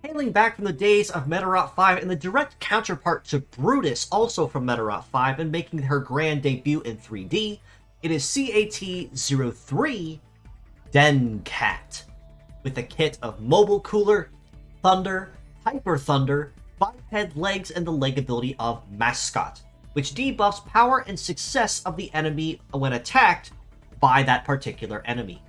Hailing back from the days of Medarot 5 and the direct counterpart to Brutus, also from Medarot 5, and making her grand debut in 3D, it is CAT03 Dencat, with a kit of Mobile Cooler, Thunder, Hyper Thunder, biped legs, and the leg ability of Mascot, which debuffs power and success of the enemy when attacked by that particular enemy.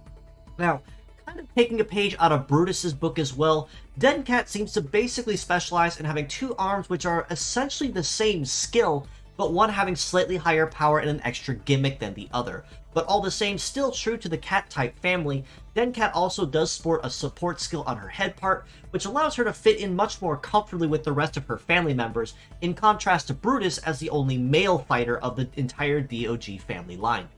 Now, kind of taking a page out of Brutus's book as well, Dencat seems to basically specialize in having two arms which are essentially the same skill, but one having slightly higher power and an extra gimmick than the other. But all the same, still true to the cat-type family, Dencat also does sport a support skill on her head part, which allows her to fit in much more comfortably with the rest of her family members, in contrast to Brutus as the only male fighter of the entire DOG family line.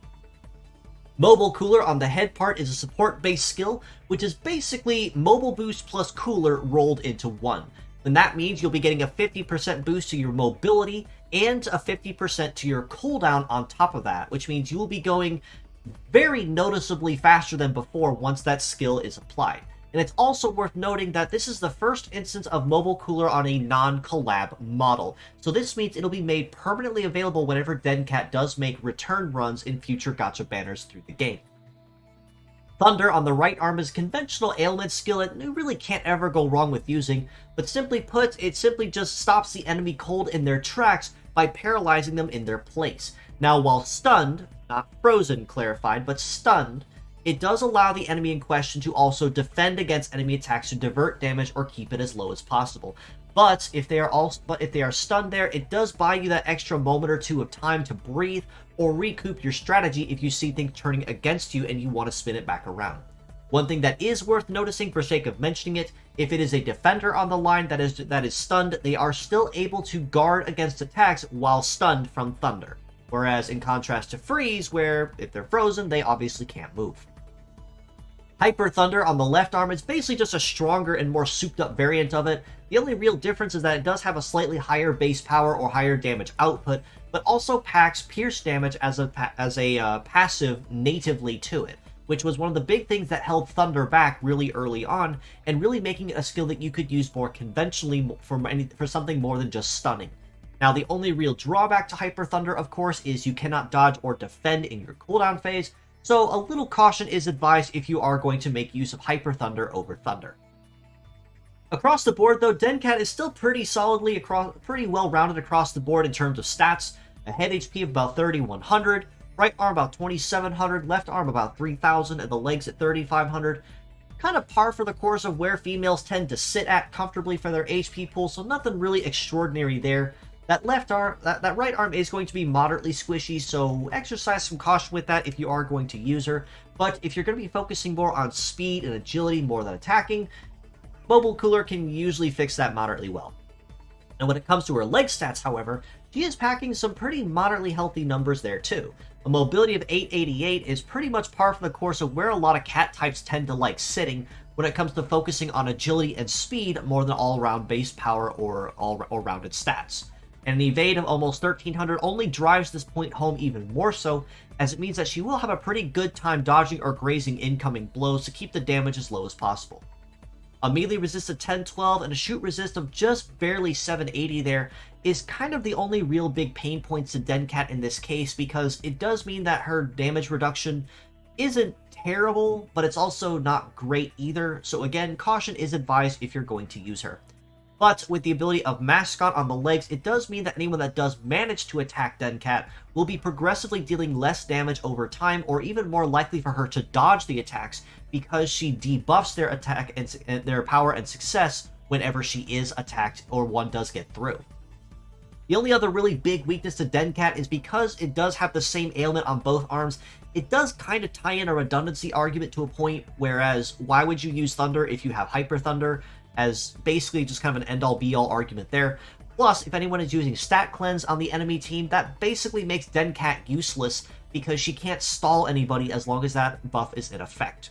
Mobile Cooler on the head part is a support-based skill, which is basically Mobile Boost plus Cooler rolled into one. And that means you'll be getting a 50% boost to your mobility and a 50% to your cooldown on top of that, which means you will be going very noticeably faster than before once that skill is applied. And it's also worth noting that this is the first instance of Mobile Cooler on a non-collab model. So this means it'll be made permanently available whenever Dencat does make return runs in future gacha banners through the game. Thunder on the right arm is a conventional ailment skill that you really can't ever go wrong with using, but simply put, it simply just stops the enemy cold in their tracks by paralyzing them in their place. Now, while stunned, not frozen clarified, but stunned, it does allow the enemy in question to also defend against enemy attacks to divert damage or keep it as low as possible. But if they are stunned there, it does buy you that extra moment or two of time to breathe or recoup your strategy if you see things turning against you and you want to spin it back around. One thing that is worth noticing for sake of mentioning it, if it is a defender on the line that is stunned, they are still able to guard against attacks while stunned from Thunder. Whereas in contrast to Freeze, where if they're frozen, they obviously can't move. Hyper Thunder on the left arm is basically just a stronger and more souped up variant of it. The only real difference is that it does have a slightly higher base power or higher damage output, but also packs pierce damage as a passive natively to it, which was one of the big things that held Thunder back really early on, and really making it a skill that you could use more conventionally for something more than just stunning. Now, the only real drawback to Hyper Thunder, of course, is you cannot dodge or defend in your cooldown phase, so a little caution is advised if you are going to make use of Hyper Thunder over Thunder. Across the board, though, Dencat is still pretty well-rounded across the board in terms of stats. A head HP of about 3,100, right arm about 2,700, left arm about 3,000, and the legs at 3,500. Kind of par for the course of where females tend to sit at comfortably for their HP pool, so nothing really extraordinary there. That right arm is going to be moderately squishy, so exercise some caution with that if you are going to use her. But if you're going to be focusing more on speed and agility more than attacking, Mobile Cooler can usually fix that moderately well. And when it comes to her leg stats, however, she is packing some pretty moderately healthy numbers there too. A mobility of 888 is pretty much par for the course of where a lot of cat types tend to like sitting when it comes to focusing on agility and speed more than all-around base power or all-rounded stats. And an evade of almost 1,300 only drives this point home even more so, as it means that she will have a pretty good time dodging or grazing incoming blows to keep the damage as low as possible. A melee resist of 1012 and a shoot resist of just barely 780 there is kind of the only real big pain points to Dencat in this case, because it does mean that her damage reduction isn't terrible, but it's also not great either, so again, caution is advised if you're going to use her. But with the ability of Mascot on the legs, it does mean that anyone that does manage to attack Dencat will be progressively dealing less damage over time, or even more likely for her to dodge the attacks, because she debuffs their attack and their power and success whenever she is attacked or one does get through. The only other really big weakness to Dencat is because it does have the same ailment on both arms, it does kind of tie in a redundancy argument to a point, whereas why would you use Thunder if you have Hyper Thunder? As basically just kind of an end-all be-all argument there. Plus, if anyone is using Stat Cleanse on the enemy team, that basically makes Dencat useless because she can't stall anybody as long as that buff is in effect.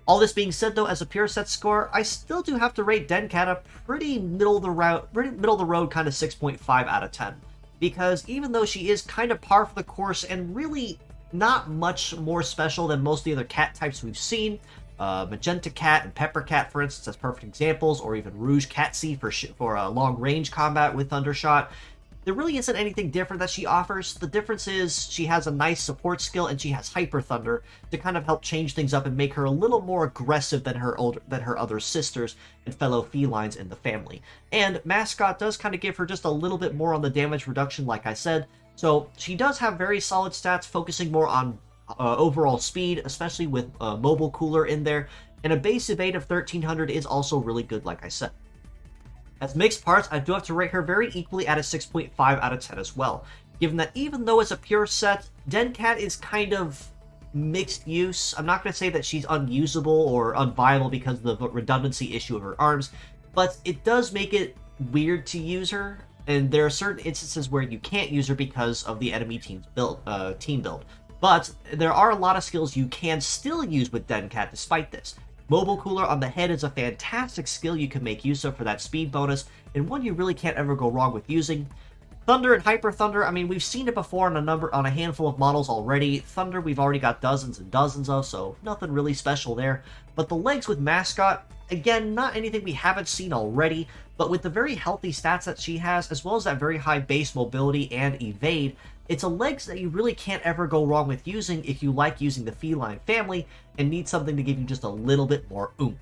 All this being said, though, as a pure set score, I still do have to rate Dencat a pretty middle-of-the-road kind of 6.5 out of 10. Because even though she is kind of par for the course and really not much more special than most of the other cat types we've seen, Magenta Cat and Pepper Cat, for instance, as perfect examples, or even Rouge Catsi for long-range combat with Thundershot. There really isn't anything different that she offers. The difference is she has a nice support skill and she has Hyper Thunder to kind of help change things up and make her a little more aggressive than her other sisters and fellow felines in the family. And Mascot does kind of give her just a little bit more on the damage reduction, like I said. So she does have very solid stats, focusing more on overall speed, especially with Mobile Cooler in there. And a base evade of 1300 is also really good, like I said. As mixed parts, I do have to rate her very equally at a 6.5 out of 10 as well, given that even though it's a pure set, Dencat is kind of mixed use. I'm not going to say that she's unusable or unviable because of the redundancy issue of her arms, but it does make it weird to use her, and there are certain instances where you can't use her because of the enemy team build. But there are a lot of skills you can still use with Dencat despite this. Mobile Cooler on the head is a fantastic skill you can make use of for that speed bonus, and one you really can't ever go wrong with using. Thunder and Hyper Thunder, I mean, we've seen it before on a handful of models already. Thunder we've already got dozens and dozens of, so nothing really special there. But the legs with Mascot, again, not anything we haven't seen already, but with the very healthy stats that she has, as well as that very high base mobility and evade, it's a legs that you really can't ever go wrong with using if you like using the feline family and need something to give you just a little bit more oomph.